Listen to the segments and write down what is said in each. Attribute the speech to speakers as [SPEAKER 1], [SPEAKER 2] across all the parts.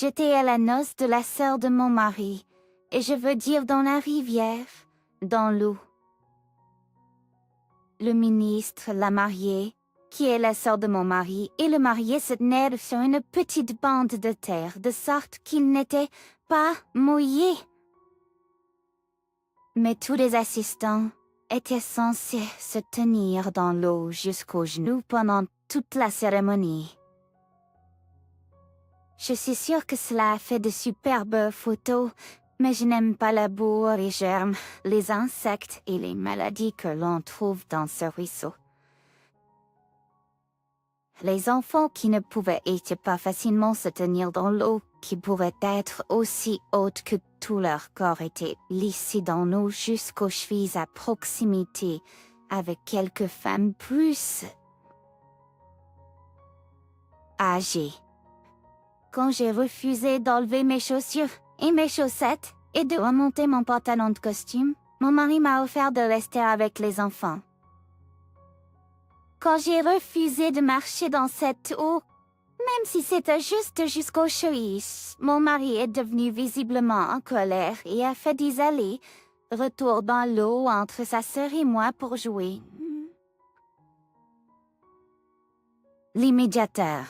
[SPEAKER 1] J'étais à la noce de la sœur de mon mari, et je veux dire dans la rivière, dans l'eau. Le ministre, la mariée, qui est la sœur de mon mari, et le marié se tenaient sur une petite bande de terre, de sorte qu'ils n'étaient pas mouillés. Mais tous les assistants étaient censés se tenir dans l'eau jusqu'aux genoux pendant toute la cérémonie. Je suis sûre que cela a fait de superbes photos, mais je n'aime pas la boue, les germes, les insectes et les maladies que l'on trouve dans ce ruisseau. Les enfants qui ne pouvaient pas facilement se tenir dans l'eau, qui pouvaient être aussi hautes que tout leur corps, étaient lissés dans l'eau jusqu'aux chevilles à proximité, avec quelques femmes plus âgées. Quand j'ai refusé d'enlever mes chaussures et mes chaussettes et de remonter mon pantalon de costume, mon mari m'a offert de rester avec les enfants. Quand j'ai refusé de marcher dans cette eau, même si c'était juste jusqu'aux chevilles, mon mari est devenu visiblement en colère et a fait des allers-retours dans l'eau entre sa sœur et moi pour jouer. L'immédiateur.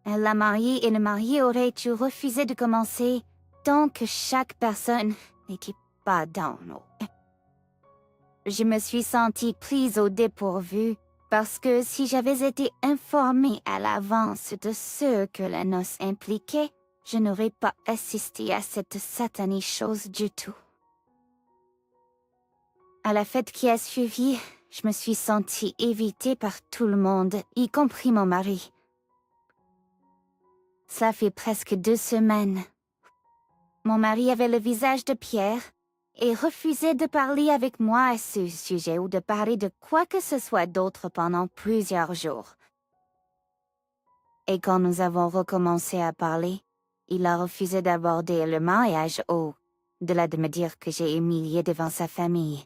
[SPEAKER 1] La mariée et le marié auraient dû refuser de commencer tant que chaque personne n'était pas dans l'eau. Je me suis sentie prise au dépourvu parce que si j'avais été informée à l'avance de ce que la noce impliquait, je n'aurais pas assisté à cette satanée chose du tout. À la fête qui a suivi, je me suis sentie évitée par tout le monde, y compris mon mari. Cela fait presque 2 semaines. Mon mari avait le visage de pierre et refusait de parler avec moi à ce sujet ou de parler de quoi que ce soit d'autre pendant plusieurs jours. Et quand nous avons recommencé à parler, il a refusé d'aborder le mariage au-delà de me dire que j'ai humilié devant sa famille.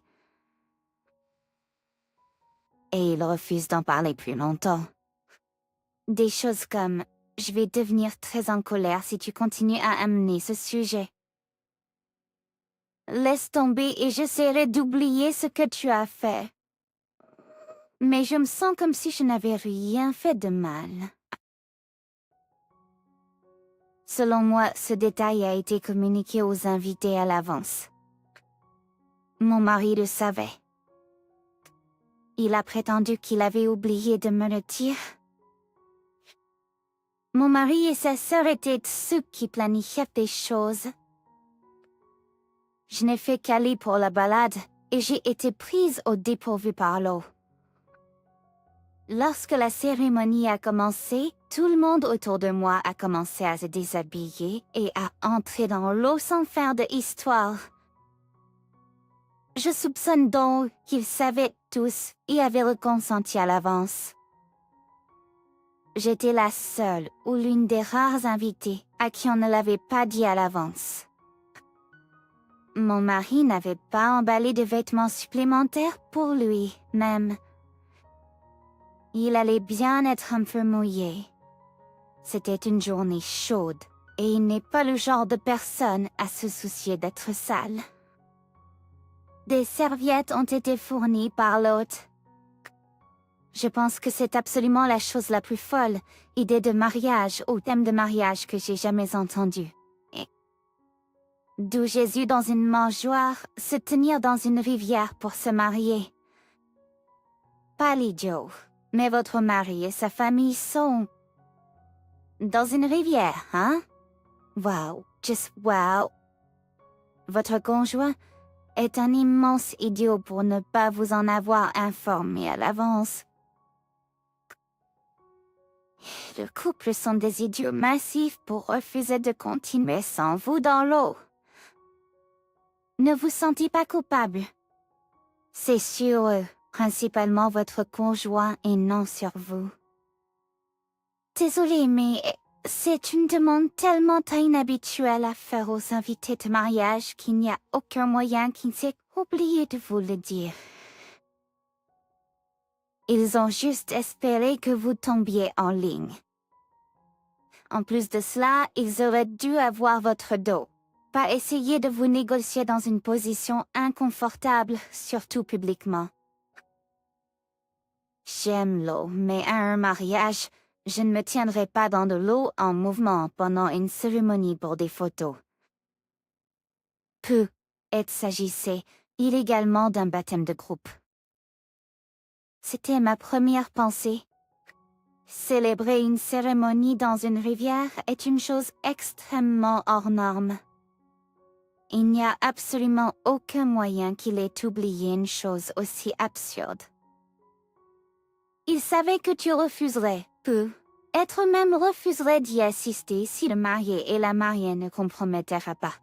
[SPEAKER 1] Et il refuse d'en parler plus longtemps. Des choses comme « Je vais devenir très en colère si tu continues à amener ce sujet. Laisse tomber et j'essaierai d'oublier ce que tu as fait. » Mais je me sens comme si je n'avais rien fait de mal. Selon moi, ce détail a été communiqué aux invités à l'avance. Mon mari le savait. Il a prétendu qu'il avait oublié de me le dire. Mon mari et sa sœur étaient ceux qui planifiaient des choses. Je n'ai fait qu'aller pour la balade et j'ai été prise au dépourvu par l'eau. Lorsque la cérémonie a commencé, tout le monde autour de moi a commencé à se déshabiller et à entrer dans l'eau sans faire de histoire. Je soupçonne donc qu'ils savaient tous et avaient le consenti à l'avance. J'étais la seule ou l'une des rares invitées à qui on ne l'avait pas dit à l'avance. Mon mari n'avait pas emballé de vêtements supplémentaires pour lui-même. Il allait bien être un peu mouillé. C'était une journée chaude et il n'est pas le genre de personne à se soucier d'être sale. Des serviettes ont été fournies par l'hôte. Je pense que c'est absolument la chose la plus folle, idée de mariage ou thème de mariage que j'ai jamais entendue. D'où Jésus dans une mangeoire, se tenir dans une rivière pour se marier. Pas l'idiot, mais votre mari et sa famille sont dans une rivière, hein? Wow, just wow. Votre conjoint est un immense idiot pour ne pas vous en avoir informé à l'avance. Le couple sont des idiots massifs pour refuser de continuer sans vous dans l'eau. Ne vous sentez pas coupable. C'est sur eux, principalement votre conjoint et non sur vous. Désolée, mais c'est une demande tellement inhabituelle à faire aux invités de mariage qu'il n'y a aucun moyen qu'ils aient oublié de vous le dire. Ils ont juste espéré que vous tombiez en ligne. En plus de cela, ils auraient dû avoir votre dos. Pas essayer de vous négocier dans une position inconfortable, surtout publiquement. J'aime l'eau, mais à un mariage, je ne me tiendrai pas dans de l'eau en mouvement pendant une cérémonie pour des photos. Peu, il s'agissait illégalement d'un baptême de groupe. C'était ma première pensée. Célébrer une cérémonie dans une rivière est une chose extrêmement hors norme. Il n'y a absolument aucun moyen qu'il ait oublié une chose aussi absurde. Il savait que tu refuserais, être même refuserait d'y assister si le marié et la mariée ne comprometteraient pas.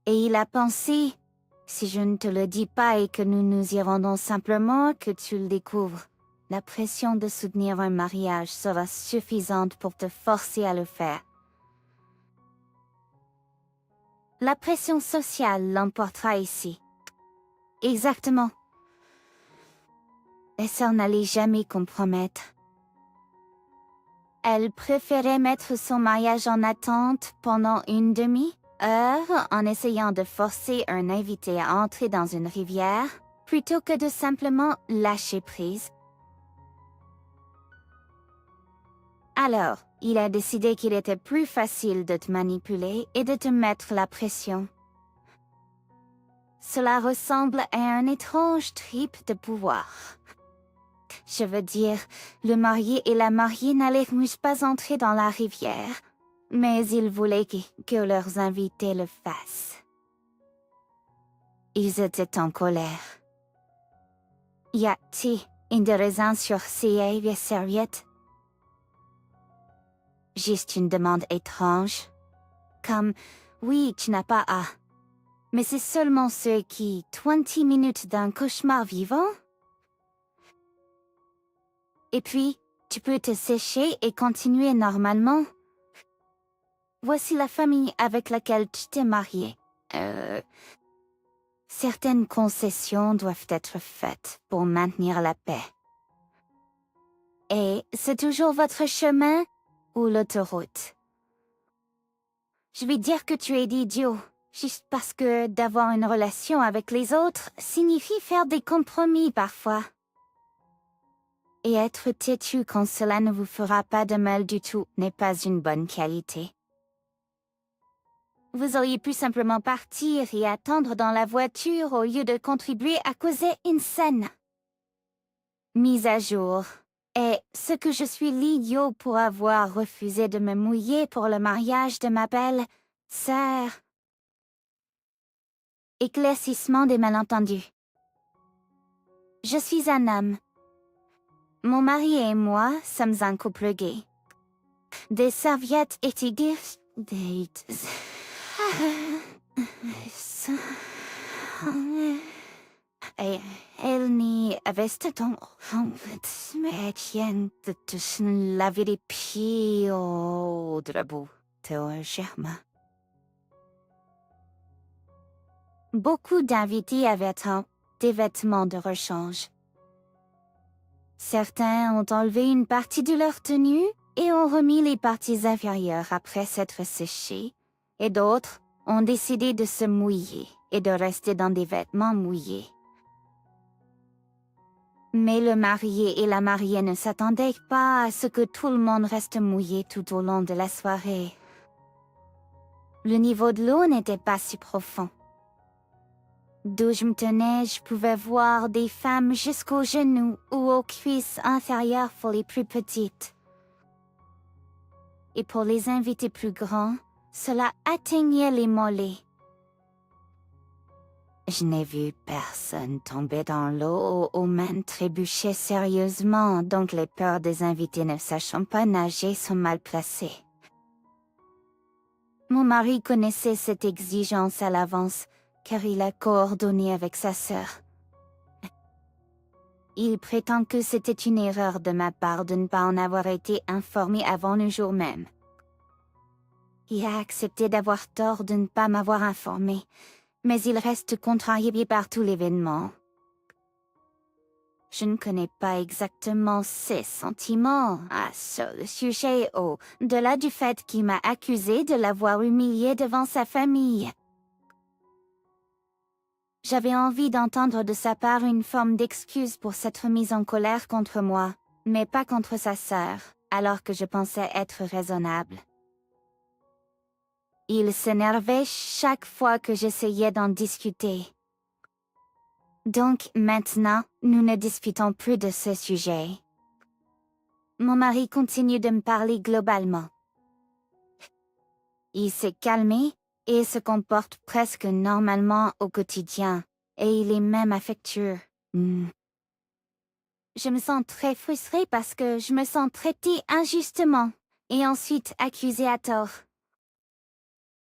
[SPEAKER 1] Et il a pensé, si je ne te le dis pas et que nous nous y rendons simplement, que tu le découvres. La pression de soutenir un mariage sera suffisante pour te forcer à le faire. La pression sociale l'emportera ici. Exactement. Et ça n'allait jamais compromettre. Elle préférait mettre son mariage en attente pendant une demi-heure en essayant de forcer un invité à entrer dans une rivière, plutôt que de simplement lâcher prise. Alors, il a décidé qu'il était plus facile de te manipuler et de te mettre la pression. Cela ressemble à un étrange trip de pouvoir. Je veux dire, le marié et la mariée n'allaient pas entrer dans la rivière, mais ils voulaient que leurs invités le fassent. Ils étaient en colère. Y a-t-il une raison sur ces serviettes? Juste une demande étrange. Comme, oui, tu n'as pas à. Mais c'est seulement ceux qui, 20 minutes d'un cauchemar vivant? Et puis, tu peux te sécher et continuer normalement. Voici la famille avec laquelle tu t'es marié. Certaines concessions doivent être faites pour maintenir la paix. Et c'est toujours votre chemin ou l'autoroute? Je vais dire que tu es idiot, juste parce que d'avoir une relation avec les autres signifie faire des compromis parfois. Et être têtu quand cela ne vous fera pas de mal du tout n'est pas une bonne qualité. Vous auriez pu simplement partir et attendre dans la voiture au lieu de contribuer à causer une scène. Mise à jour. Et ce que je suis l'idiot pour avoir refusé de me mouiller pour le mariage de ma belle sœur. Éclaircissement des malentendus. Je suis un homme. Mon mari et moi sommes un couple gay. Des serviettes étiguës, et elle n'y avait ton mais tiens de te laver les pieds au drapeau de germain. Beaucoup d'invités avaient des vêtements de rechange. Certains ont enlevé une partie de leur tenue et ont remis les parties inférieures après s'être séchés, et d'autres ont décidé de se mouiller et de rester dans des vêtements mouillés. Mais le marié et la mariée ne s'attendaient pas à ce que tout le monde reste mouillé tout au long de la soirée. Le niveau de l'eau n'était pas si profond. D'où je me tenais, je pouvais voir des femmes jusqu'aux genoux ou aux cuisses inférieures pour les plus petites. Et pour les invités plus grands, cela atteignait les mollets. Je n'ai vu personne tomber dans l'eau ou même trébucher sérieusement, donc les peurs des invités ne sachant pas nager sont mal placées. Mon mari connaissait cette exigence à l'avance, car il a coordonné avec sa sœur. Il prétend que c'était une erreur de ma part de ne pas en avoir été informé avant le jour même. Il a accepté d'avoir tort de ne pas m'avoir informé, mais il reste contrarié par tout l'événement. Je ne connais pas exactement ses sentiments à ce sujet au-delà du fait qu'il m'a accusé de l'avoir humilié devant sa famille. J'avais envie d'entendre de sa part une forme d'excuse pour s'être mise en colère contre moi, mais pas contre sa sœur, alors que je pensais être raisonnable. Il s'énervait chaque fois que j'essayais d'en discuter. Donc maintenant, nous ne disputons plus de ce sujet. Mon mari continue de me parler globalement. Il s'est calmé et se comporte presque normalement au quotidien, et il est même affectueux. Je me sens très frustrée parce que je me sens traitée injustement et ensuite accusée à tort.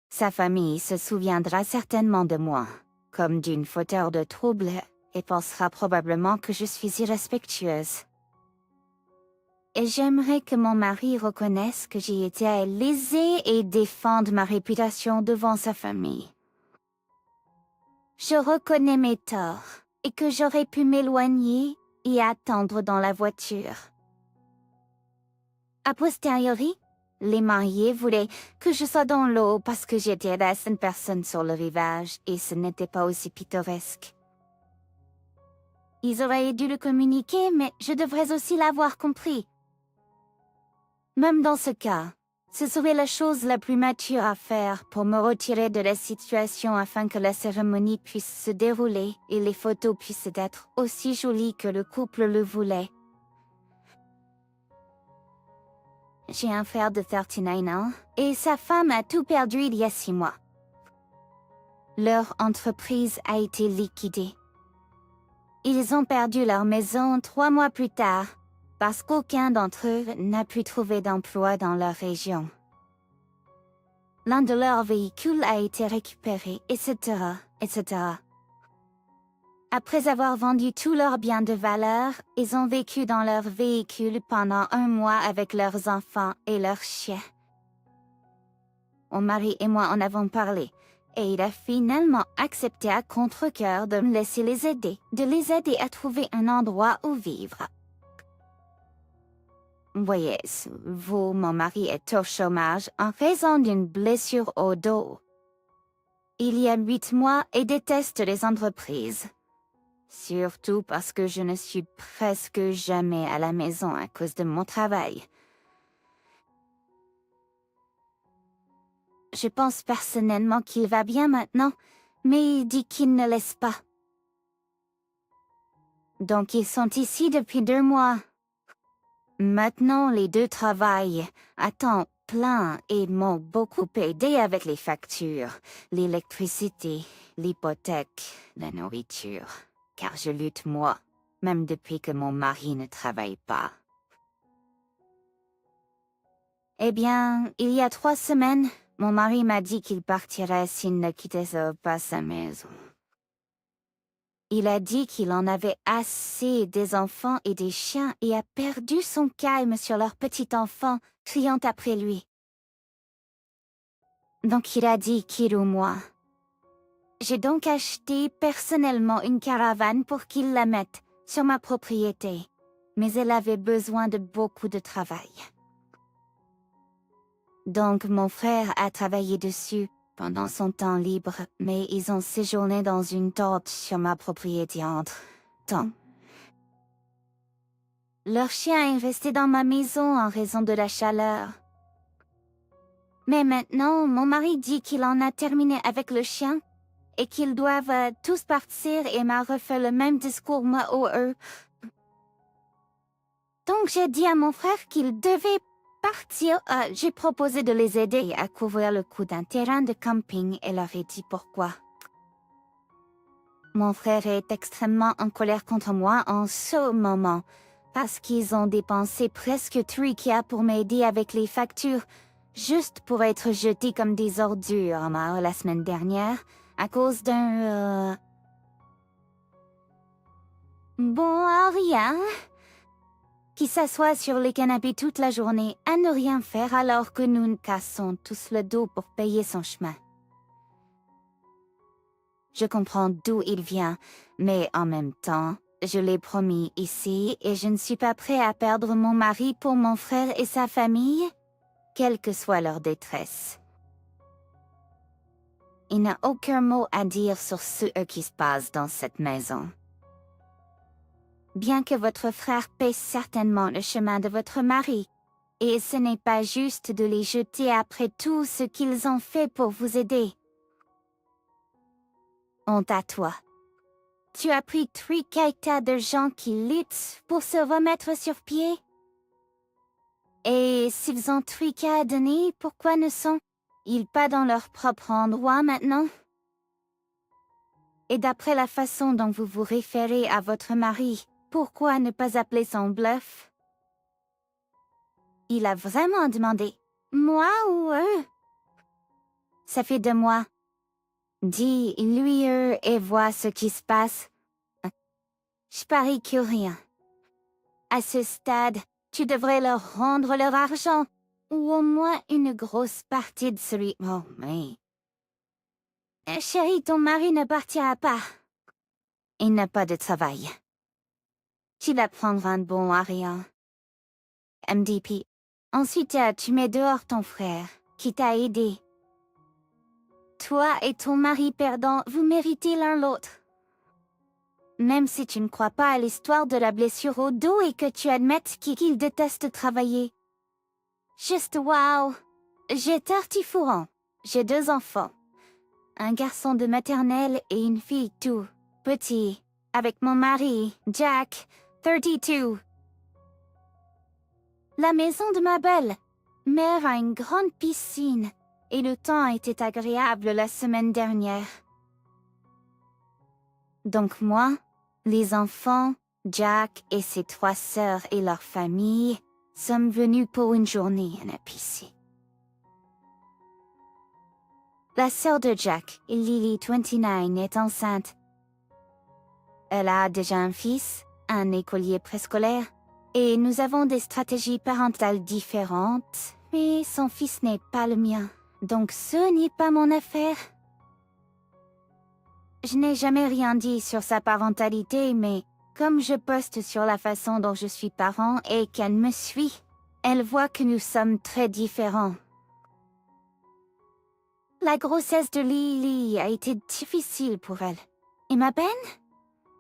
[SPEAKER 1] Sa famille se souviendra certainement de moi, comme d'une fauteur de trouble, et pensera probablement que je suis irrespectueuse. Et j'aimerais que mon mari reconnaisse que j'ai été lésée et défende ma réputation devant sa famille. Je reconnais mes torts et que j'aurais pu m'éloigner et attendre dans la voiture. A posteriori, les mariés voulaient que je sois dans l'eau parce que j'étais la seule personne sur le rivage et ce n'était pas aussi pittoresque. Ils auraient dû le communiquer, mais je devrais aussi l'avoir compris. Même dans ce cas, ce serait la chose la plus mature à faire pour me retirer de la situation afin que la cérémonie puisse se dérouler et les photos puissent être aussi jolies que le couple le voulait. J'ai un frère de 39 ans et sa femme a tout perdu il y a 6 mois. Leur entreprise a été liquidée. Ils ont perdu leur maison 3 mois plus tard parce qu'aucun d'entre eux n'a pu trouver d'emploi dans leur région. L'un de leurs véhicules a été récupéré, etc., etc. Après avoir vendu tous leurs biens de valeur, ils ont vécu dans leur véhicule pendant 1 mois avec leurs enfants et leurs chiens. Mon mari et moi en avons parlé, et il a finalement accepté à contre-cœur de me laisser les aider à trouver un endroit où vivre. Voyez, vous, mon mari est au chômage en raison d'une blessure au dos. Il y a 8 mois et déteste les entreprises. Surtout parce que je ne suis presque jamais à la maison à cause de mon travail. Je pense personnellement qu'il va bien maintenant, mais il dit qu'il ne laisse pas. Donc ils sont ici depuis 2 mois. Maintenant, les deux travaillent à temps plein et m'ont beaucoup aidé avec les factures, l'électricité, l'hypothèque, la nourriture. Car je lutte moi, même depuis que mon mari ne travaille pas. Eh bien, il y a 3 semaines, mon mari m'a dit qu'il partirait s'il ne quittait pas sa maison. Il a dit qu'il en avait assez des enfants et des chiens et a perdu son calme sur leur petit enfant, criant après lui. Donc il a dit qu'il ou moi. J'ai donc acheté personnellement une caravane pour qu'il la mette sur ma propriété, mais elle avait besoin de beaucoup de travail. Donc mon frère a travaillé dessus pendant son temps libre, mais ils ont séjourné dans une tente sur ma propriété entre-temps. Leur chien est resté dans ma maison en raison de la chaleur. Mais maintenant, mon mari dit qu'il en a terminé avec le chien et qu'ils doivent tous partir et m'a refait le même discours moi ou eux. Donc j'ai dit à mon frère qu'il devait partir. J'ai proposé de les aider à couvrir le coût d'un terrain de camping et leur ai dit pourquoi. Mon frère est extrêmement en colère contre moi en ce moment parce qu'ils ont dépensé presque tout IKEA pour m'aider avec les factures juste pour être jetés comme des ordures la semaine dernière à cause d'un... Bon, rien. Qui s'assoit sur les canapés toute la journée à ne rien faire alors que nous nous cassons tous le dos pour payer son chemin. Je comprends d'où il vient, mais en même temps, Je l'ai promis ici et je ne suis pas prêt à perdre mon mari pour mon frère et sa famille, quelle que soit leur détresse. Il n'a aucun mot à dire sur ce qui se passe dans cette maison. Bien que votre frère paie certainement le chemin de votre mari, et ce n'est pas juste de les jeter après tout ce qu'ils ont fait pour vous aider. Honte à toi. Tu as pris 3 tas de gens qui luttent pour se remettre sur pied? Et s'ils ont 3 à donner, pourquoi ne sont-ils pas dans leur propre endroit maintenant? Et d'après la façon dont vous vous référez à votre mari, pourquoi ne pas appeler son bluff? Il a vraiment demandé, moi ou eux? Ça fait 2 mois. Dis lui eux et vois ce qui se passe. Je parie que rien. À ce stade, tu devrais leur rendre leur argent, ou au moins une grosse partie de celui... Oh, mais... Chérie, ton mari ne partira pas. Il n'a pas de travail. Tu vas prendre un bon à rien. MDP. Ensuite, tu mets dehors ton frère, qui t'a aidé. Toi et ton mari perdant, vous méritez l'un l'autre. Même si tu ne crois pas à l'histoire de la blessure au dos et que tu admettes qu'il déteste travailler. Juste wow! J'ai tartifourant. J'ai 2 enfants. Un garçon de maternelle et une fille tout petit. Avec mon mari, Jack, 32. La maison de ma belle-mère a une grande piscine et le temps était agréable la semaine dernière. Donc moi, les enfants, Jack et ses 3 sœurs et leur famille sommes venus pour une journée à la piscine. La sœur de Jack, Lily 29, est enceinte. Elle a déjà un fils, un écolier préscolaire, et nous avons des stratégies parentales différentes, mais son fils n'est pas le mien, donc ce n'est pas mon affaire. Je n'ai jamais rien dit sur sa parentalité, mais comme je poste sur la façon dont je suis parent et qu'elle me suit, elle voit que nous sommes très différents. La grossesse de Lily a été difficile pour elle. Et ma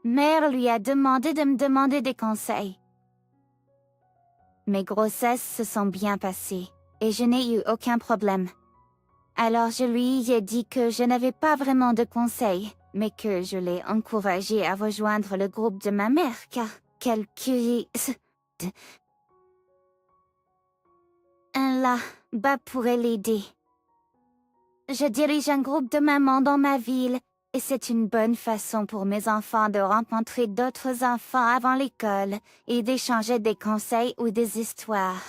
[SPEAKER 1] mère lui a demandé de me demander des conseils. Mes grossesses se sont bien passées et je n'ai eu aucun problème. Alors je lui ai dit que je n'avais pas vraiment de conseils, mais que je l'ai encouragée à rejoindre le groupe de ma mère car quelqu'un là-bas pourrait l'aider. Je dirige un groupe de mamans dans ma ville et c'est une bonne façon pour mes enfants de rencontrer d'autres enfants avant l'école et d'échanger des conseils ou des histoires.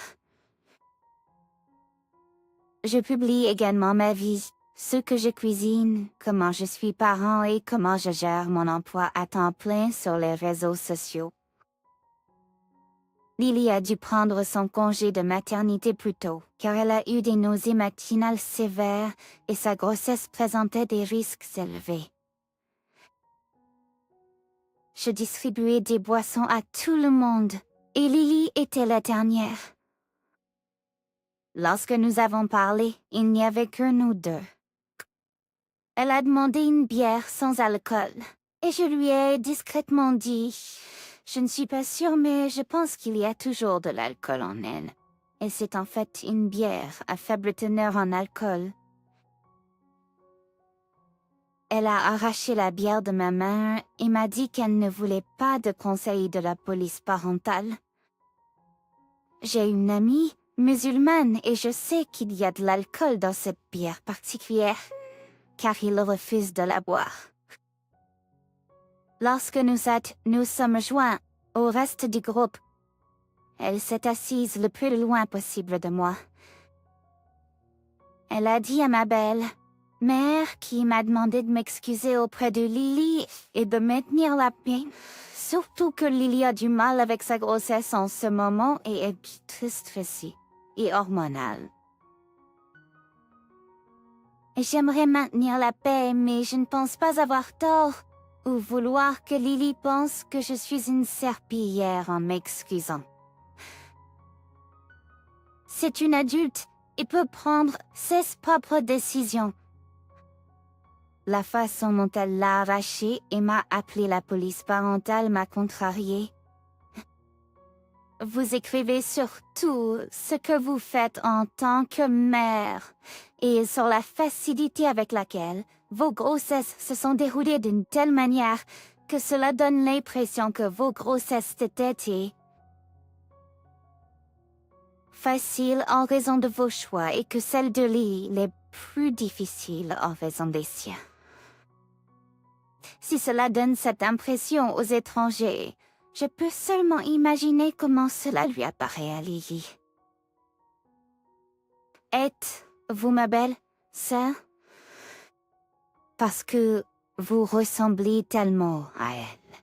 [SPEAKER 1] Je publie également ma vie, ce que je cuisine, comment je suis parent et comment je gère mon emploi à temps plein sur les réseaux sociaux. Lily a dû prendre son congé de maternité plus tôt, car elle a eu des nausées matinales sévères et sa grossesse présentait des risques élevés. Je distribuais des boissons à tout le monde, et Lily était la dernière. Lorsque nous avons parlé, il n'y avait que nous 2. Elle a demandé une bière sans alcool, et je lui ai discrètement dit... Je ne suis pas sûre, mais je pense qu'il y a toujours de l'alcool en elle. Et c'est en fait une bière à faible teneur en alcool. Elle a arraché la bière de ma main et m'a dit qu'elle ne voulait pas de conseils de la police parentale. J'ai une amie musulmane et je sais qu'il y a de l'alcool dans cette bière particulière, car il refuse de la boire. Lorsque nous sommes joints au reste du groupe, elle s'est assise le plus loin possible de moi. Elle a dit à ma belle-mère qui m'a demandé de m'excuser auprès de Lily et de maintenir la paix. Surtout que Lily a du mal avec sa grossesse en ce moment et est très stressée et hormonale. J'aimerais maintenir la paix, mais je ne pense pas avoir tort. ou vouloir que Lily pense que je suis une serpillière en m'excusant. C'est une adulte et peut prendre ses propres décisions. La façon dont elle l'a arraché et m'a appelé la police parentale m'a contrariée. Vous écrivez sur tout ce que vous faites en tant que mère et sur la facilité avec laquelle vos grossesses se sont déroulées d'une telle manière que cela donne l'impression que vos grossesses étaient faciles en raison de vos choix et que celles de Lily les plus difficiles en raison des siens. Si cela donne cette impression aux étrangers, je peux seulement imaginer comment cela lui apparaît à Lily. Êtes-vous ma belle sœur? Parce que vous ressemblez tellement à elle.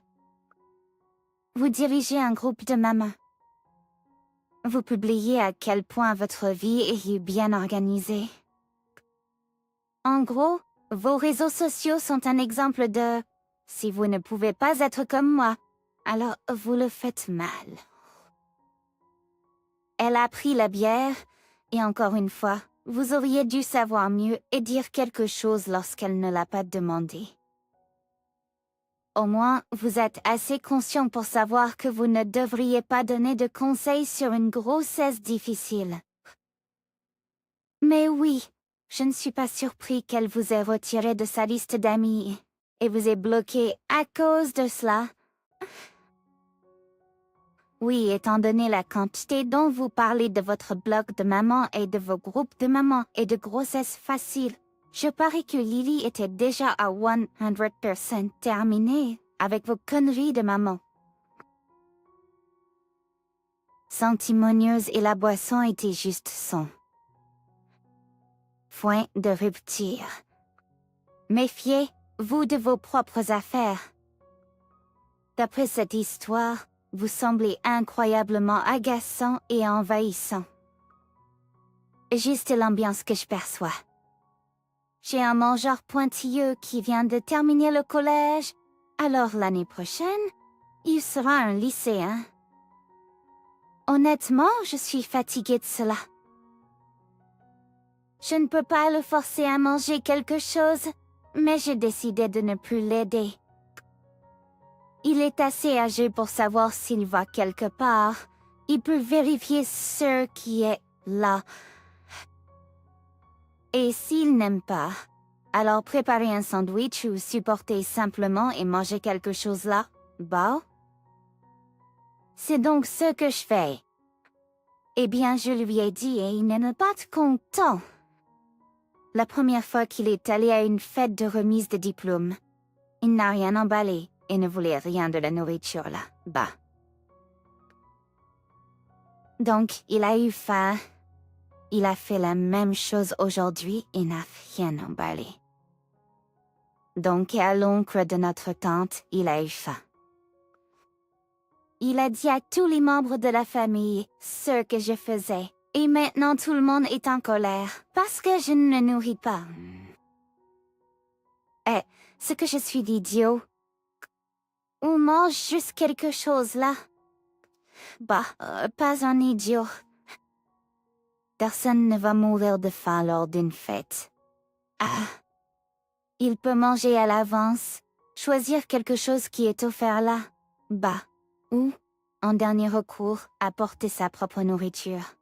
[SPEAKER 1] Vous dirigez un groupe de mamans. Vous publiez à quel point votre vie est bien organisée. En gros, vos réseaux sociaux sont un exemple de « si vous ne pouvez pas être comme moi, alors vous le faites mal ». Elle a pris la bière, et encore une fois, vous auriez dû savoir mieux et dire quelque chose lorsqu'elle ne l'a pas demandé. Au moins, vous êtes assez conscient pour savoir que vous ne devriez pas donner de conseils sur une grossesse difficile. Mais oui, je ne suis pas surpris qu'elle vous ait retiré de sa liste d'amis et vous ait bloqué à cause de cela. Oui, étant donné la quantité dont vous parlez de votre blog de maman et de vos groupes de maman et de grossesse facile, je parie que Lily était déjà à 100% terminée avec vos conneries de maman. Sentimonnieuse et la boisson étaient juste son point de rupture. Méfiez-vous de vos propres affaires. D'après cette histoire, vous semblez incroyablement agaçant et envahissant. Juste l'ambiance que je perçois. J'ai un mangeur pointilleux qui vient de terminer le collège, alors l'année prochaine, il sera un lycéen. Honnêtement, je suis fatiguée de cela. Je ne peux pas le forcer à manger quelque chose, mais j'ai décidé de ne plus l'aider. Il est assez âgé pour savoir s'il va quelque part. Il peut vérifier ce qui est là. Et s'il n'aime pas, alors préparer un sandwich ou supporter simplement et manger quelque chose là, bah. C'est donc ce que je fais. Eh bien, je lui ai dit et il n'est pas content. La première fois qu'il est allé à une fête de remise de diplôme, il n'a rien emballé et ne voulait rien de la nourriture là, bah. Donc, il a eu faim. Il a fait la même chose aujourd'hui et n'a rien emballé. Donc, à l'oncle de notre tante, il a eu faim. Il a dit à tous les membres de la famille ce que je faisais. Et maintenant, tout le monde est en colère parce que je ne le nourris pas. Eh, ce que je suis d'idiot. On mange juste quelque chose là. Bah, pas un idiot. Personne ne va mourir de faim lors d'une fête. Ah. Il peut manger à l'avance, choisir quelque chose qui est offert là, bas, ou, en dernier recours, apporter sa propre nourriture.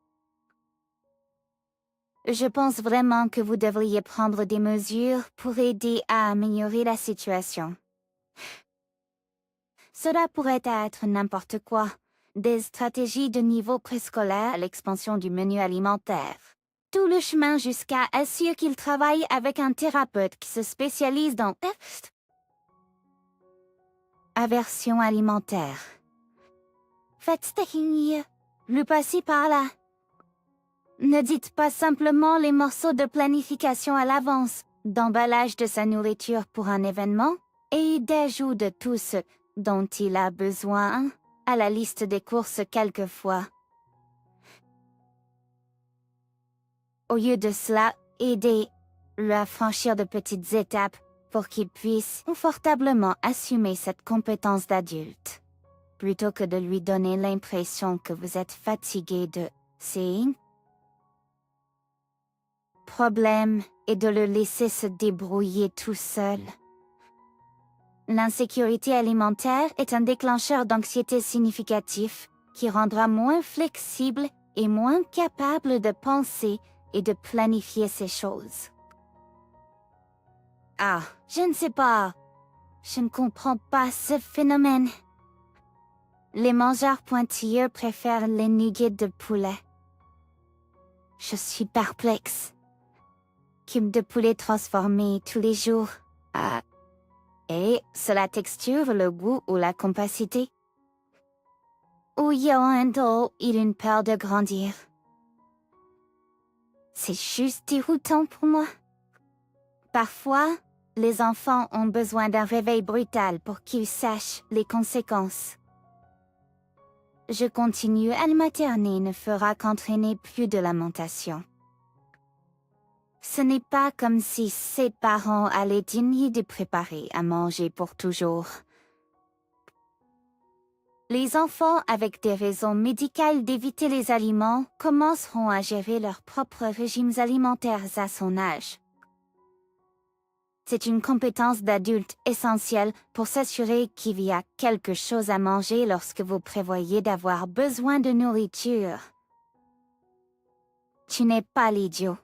[SPEAKER 1] Je pense vraiment que vous devriez prendre des mesures pour aider à améliorer la situation. Cela pourrait être n'importe quoi, des stratégies de niveau préscolaire à l'expansion du menu alimentaire. Tout le chemin jusqu'à assurer qu'il travaille avec un thérapeute qui se spécialise dans aversion alimentaire. Faites le passez par là. Ne dites pas simplement les morceaux de planification à l'avance, d'emballage de sa nourriture pour un événement, et d'ajout de tout ce dont il a besoin à la liste des courses quelquefois. Au lieu de cela, aidez-le à franchir de petites étapes pour qu'il puisse confortablement assumer cette compétence d'adulte, plutôt que de lui donner l'impression que vous êtes fatigué de ses problèmes et de le laisser se débrouiller tout seul. L'insécurité alimentaire est un déclencheur d'anxiété significatif qui rendra moins flexible et moins capable de penser et de planifier ces choses. Ah, je ne sais pas. Je ne comprends pas ce phénomène. Les mangeurs pointilleux préfèrent les nuggets de poulet. Je suis perplexe. Cube de poulet transformé tous les jours. Ah. Et cela texture, le goût ou la compacité? Ou y a un dos et une peur de grandir? C'est juste déroutant pour moi. Parfois, les enfants ont besoin d'un réveil brutal pour qu'ils sachent les conséquences. Je continue à le materner ne fera qu'entraîner plus de lamentation. Ce n'est pas comme si ses parents allaient daigner de préparer à manger pour toujours. Les enfants avec des raisons médicales d'éviter les aliments commenceront à gérer leurs propres régimes alimentaires à son âge. C'est une compétence d'adulte essentielle pour s'assurer qu'il y a quelque chose à manger lorsque vous prévoyez d'avoir besoin de nourriture. Tu n'es pas l'idiot.